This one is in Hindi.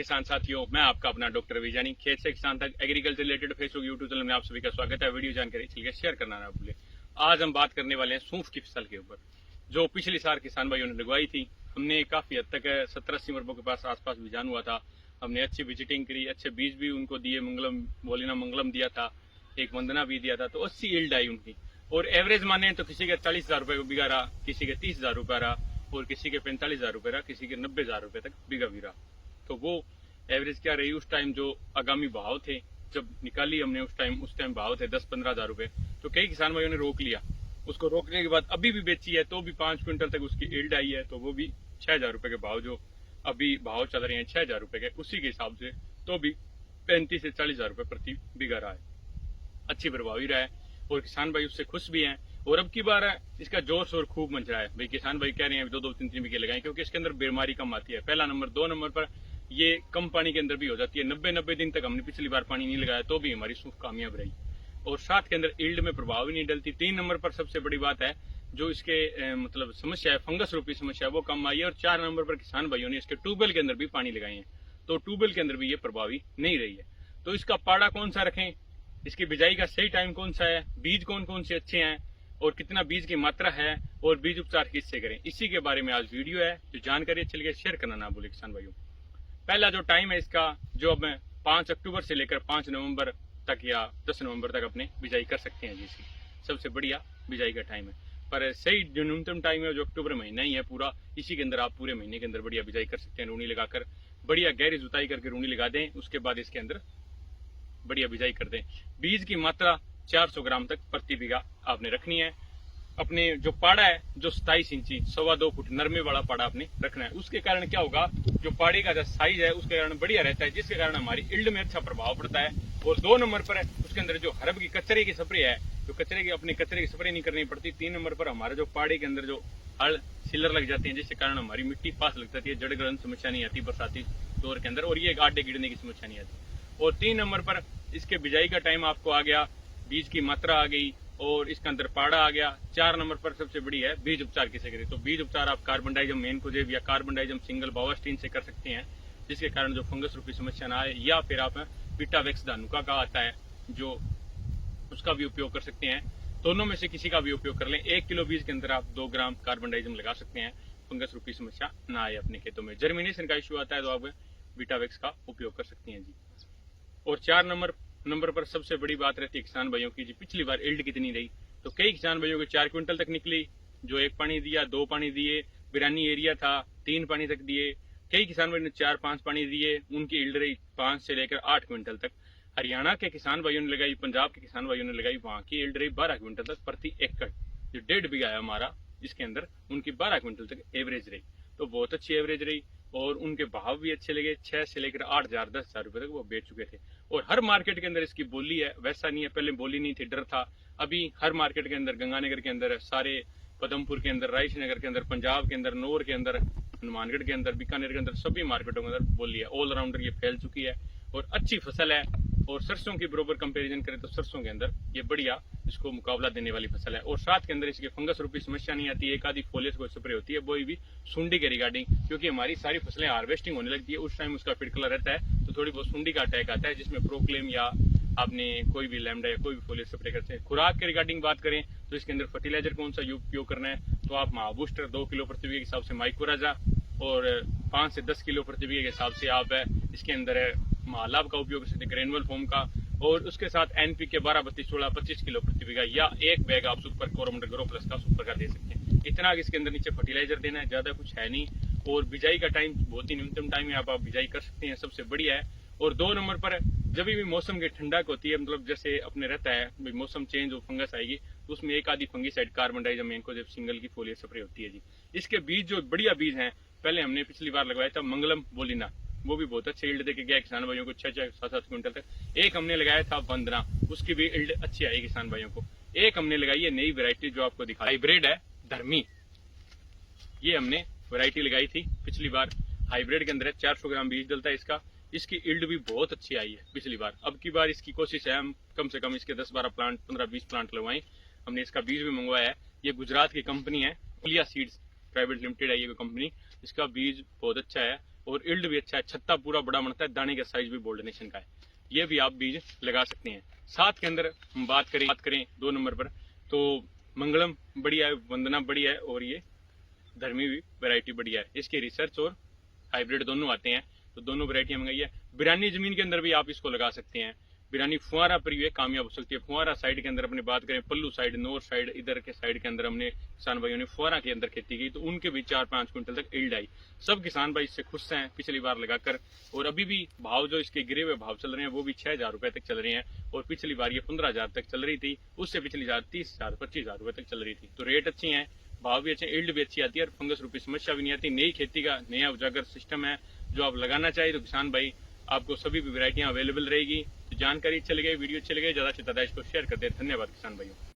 किसान साथियों, मैं आपका अपना डॉक्टर विजानी, खेत से किसान तक agriculture related Facebook YouTube channel में आप सभी का स्वागत है। वीडियो जानकारी चलिए शेयर करना ना भूलें। आज हम बात करने वाले हैं सूफ की फसल के ऊपर, जो पिछली साल किसान भाइयों ने लगवाई थी। हमने काफी हद तक 70-80 मरबों के पास आसपास बीजान हुआ था। हमने अच्छी विजिटिंग करी, अच्छे बीज भी उनको दिए, मंगलम बोलिना मंगलम दिया था, एक वंदना भी दिया था, तो 80 ईल्ड आई उनकी। और एवरेज माने तो किसी के 40,000 रुपए बीघा रहा, किसी के 30,000 रुपए रहा और किसी के 45,000 रुपए रहा, किसी के 90,000 रुपए तक बीघा भी रहा। तो वो एवरेज क्या रही उस टाइम, जो आगामी भाव थे जब निकाली हमने उस टाइम भाव थे 10-15,000 रुपए। तो कई किसान भाइयों ने रोक लिया, उसको रोकने के बाद अभी भी बेची है तो भी 5 क्विंटल तक उसकी ईल्ड आई है, तो वो भी 6,000 रुपए के भाव, जो अभी भाव चल रहे हैं 6,000 रुपए के, उसी के हिसाब से तो भी 35 से 40,000 रुपए प्रति बीघा रहा है। अच्छी प्रभावी रहा है और किसान भाई उससे खुश भी हैं। और अब की बार इसका जोर शोर खूब मच रहा है भाई। किसान भाई कह रहे हैं 2-2, 3-3 बीघे लगाएं, क्योंकि इसके अंदर बीमारी कम आती है, पहला नंबर। 2 नंबर पर ये कम पानी के अंदर भी हो जाती है। 90-90 दिन तक हमने पिछली बार पानी नहीं लगाया तो भी हमारी सूफ कामयाब रही, और 7 के अंदर ईल्ड में प्रभाव ही नहीं डलती। 3 नंबर पर सबसे बड़ी बात है जो इसके मतलब समस्या है, फंगस रूपी समस्या, वो कम आई है। और 4 नंबर पर किसान भाइयों ने इसके ट्यूबवेल के अंदर भी पानी लगाए हैं, तो ट्यूबवेल के अंदर भी ये प्रभावी नहीं रही है। तो इसका पाड़ा कौन सा रखें, इसकी बिजाई का सही टाइम कौन सा है, बीज कौन कौन से अच्छे हैं और कितना बीज की मात्रा है और बीज उपचार किससे करें, इसी के बारे में आज वीडियो है। जो जानकारी अच्छी लगे शेयर करना ना भूले किसान भाइयों। पहला जो टाइम है इसका, जो अब 5 अक्टूबर से लेकर 5 नवंबर तक या 10 नवंबर तक अपने बिजाई कर सकते हैं, जिसकी सबसे बढ़िया बिजाई का टाइम है। पर सही जो न्यूनतम टाइम है जो अक्टूबर महीना ही है पूरा, इसी के अंदर आप पूरे महीने के अंदर बढ़िया बिजाई कर सकते हैं। रूनी लगाकर बढ़िया गहरी जुताई करके रूनी लगा दें, उसके बाद इसके अंदर बढ़िया बिजाई कर दें। बीज की मात्रा 400 ग्राम तक प्रति बीघा आपने रखनी है। अपने जो पाड़ा है जो 27 इंची 2.25 फुट नरमे वाला पाड़ा आपने रखना है। उसके कारण क्या होगा, जो पाड़े का जो साइज है उसके कारण बढ़िया रहता है, जिसके कारण हमारी ईल्ड में अच्छा प्रभाव पड़ता है। और 2 नंबर पर है उसके अंदर जो हरब की कचरे की स्प्रे है, जो अपने कचरे की स्प्रे नहीं करनी पड़ती। 3 नंबर पर हमारे जो पाड़े के अंदर जो हल सिलर लग जाते हैं, जिसके कारण हमारी मिट्टी पास लग जाती है, जड़ गलन समस्या नहीं आती बरसाती दौर के अंदर, और ये गाड्डे गिरने की समस्या नहीं आती। और 3 नंबर पर इसके बिजाई का टाइम आपको आ गया, बीज की मात्रा आ गई और इसके अंदर पाड़ा आ गया। 4 नंबर पर सबसे बड़ी है बीज उपचार किसे करें। तो बीज उपचार आप कार्बनडाइजम मेनकोजेब या कार्बनडाइजम सिंगल बावास्टीन से कर सकते हैं, जिसके कारण जो फंगस रूपी समस्या ना आए। या फिर आप विटावेक्स धानुका का आता है जो, उसका भी उपयोग कर सकते हैं। दोनों में से किसी का भी उपयोग कर लें। 1 किलो बीज के अंदर आप 2 ग्राम कार्बनडाइजम लगा सकते हैं, फंगस रूपी समस्या ना आए अपने खेतों में। जर्मिनेशन का इश्यू आता है तो आप विटावेक्स का उपयोग कर सकते हैं जी। और 4 नंबर पर सबसे बड़ी बात रहती है किसान भाइयों की जी, पिछली बार ईल्ड कितनी रही। तो कई किसान भाइयों के 4 क्विंटल तक निकली, जो 1 पानी दिया, 2 पानी दिए, बिरानी एरिया था 3 पानी तक दिए। कई किसान भाइयों ने 4-5 पानी दिए, उनकी ईल्ड रही 5 से लेकर 8 क्विंटल तक। हरियाणा के किसान भाइयों ने लगाई, पंजाब के किसान भाइयों ने लगाई, वहां की ईल्ड रही 12 क्विंटल तक प्रति एकड़। जो 1.5 बीघा है हमारा, इसके अंदर उनकी 12 क्विंटल तक एवरेज रही, तो बहुत अच्छी एवरेज रही। और उनके भाव भी अच्छे लगे, 6 से लेकर 8,000 10,000 रुपए तक वो बेच चुके थे। और हर मार्केट के अंदर इसकी बोली है, वैसा नहीं है पहले बोली नहीं थी, डर था। अभी हर मार्केट के अंदर, गंगानगर के अंदर, सारे पदमपुर के अंदर, राइस नगर के अंदर, पंजाब के अंदर, नौर के अंदर, हनुमानगढ़ के अंदर, बीकानेर के अंदर, सभी मार्केटों के अंदर बोली है। ऑलराउंडर ये फैल चुकी है और अच्छी फसल है। और सरसों की बरोबर कंपैरिजन करें तो सरसों के अंदर ये बढ़िया इसको मुकाबला देने वाली फसल है। और साथ के अंदर इसके फंगस रूपी समस्या नहीं आती। एक आधी फोलियस को स्प्रे होती है, वो भी सुंडी के रिगार्डिंग, क्योंकि हमारी सारी फसलें हार्वेस्टिंग होने लगती है, उस टाइम उसका फिटकला रहता है, तो थोड़ी बहुत सुंडी का अटैक आता है, जिसमें प्रोक्लेम या आपने कोई भी लैम्डा या कोई भी फोलियस स्प्रे करते हैं। खुराक के रिगार्डिंग बात करें तो इसके अंदर फर्टिलाइजर कौन सा उपयोग करना है, तो आप महाबूस्टर 2 किलो प्रति बीघे के हिसाब से माइक्रोराजा, और 5 से 10 किलो प्रति बीघे के हिसाब से आप इसके अंदर महालाभ का उपयोग कर सकते हैं, ग्रेनुअल फॉर्म का। और उसके साथ एनपीके 12-32-16 25 किलो प्रति बीघा, या 1 बैग आप सुपर कोरोमंडल ग्रो प्लस का सुपर का दे सकते हैं। इतना इसके अंदर नीचे फर्टिलाइजर देना है, ज्यादा कुछ है नहीं। और बिजाई का टाइम बहुत ही न्यूनतम टाइम है, आप बिजाई कर सकते हैं, सबसे बढ़िया है। और 2 नंबर पर जब भी मौसम की ठंडक होती है, मतलब जैसे अपने रहता है मौसम चेंज हो, फंगस आएगी, तो उसमें एक आधी फंगीसाइड कार्बनडाइजम मेनकोजेब सिंगल की फोलियर स्प्रे होती है जी। इसके बीज जो बढ़िया बीज हैं, पहले हमने पिछली बार लगवाया था मंगलम बोलिना, वो भी बहुत अच्छी ईल्ड देके गया किसान भाइयों को 6-7 क्विंटल तक। एक हमने लगाया था वंदना, उसकी भी ईल्ड अच्छी आई किसान भाइयों को। एक हमने लगाई है नई वैरायटी जो आपको दिखा, हाइब्रिड है धर्मी, ये हमने वैरायटी लगाई थी पिछली बार। हाइब्रिड के अंदर 400 ग्राम बीज डलता है इसका। इसकी ईल्ड भी बहुत अच्छी आई है पिछली बार। अब की बार इसकी कोशिश है हम कम से कम इसके 10-12 प्लांट, 15-20 प्लांट लगवाएं। हमने इसका बीज भी मंगवाया है। ये गुजरात की कंपनी है, पुलिया सीड्स प्राइवेट लिमिटेड है ये कंपनी। इसका बीज बहुत अच्छा है और इल्ड भी अच्छा है, छत्ता पूरा बड़ा बनता है, दाने का साइज भी बोल्ड नेशन का है। ये भी आप बीज लगा सकते हैं। 7 के अंदर हम बात करें 2 नंबर पर, तो मंगलम बढ़िया है, वंदना बढ़िया है, और ये धर्मी भी वैरायटी बढ़िया है। इसके रिसर्च और हाइब्रिड दोनों आते हैं, तो दोनों वैरायटी मंगाई है। बिरानी जमीन के अंदर भी आप इसको लगा सकते हैं। बिरानी फुहारा पर भी कामयाब हो सकती है। फुहारा साइड के अंदर अपनी बात करें, पल्लू साइड, नॉर्थ साइड, इधर के साइड के अंदर हमने किसान भाइयों ने फुहारा के अंदर खेती की, तो उनके भी 4-5 क्विंटल तक ईल्ड आई। सब किसान भाई इससे खुश हैं पिछली बार लगाकर, और अभी भी भाव जो इसके गिरे हुए भाव चल रहे हैं वो भी 6,000 रुपए तक चल रहे हैं, और पिछली बार ये 15,000 तक चल रही थी, उससे पिछली बार 30,000 25,000 रुपए तक चल रही थी। तो रेट अच्छी है, भाव भी अच्छे, ईल्ड भी अच्छी आती है, और फंगस रूपी समस्या भी नहीं आती। नई खेती का नया उजागर सिस्टम है, जो आप लगाना चाहिए तो किसान भाई आपको सभी भी वैरायटियां अवेलेबल रहेगी। तो जानकारी चल गई, वीडियो चल गई, ज्यादा से ज्यादा इसको शेयर कर दे। धन्यवाद किसान भाइयों।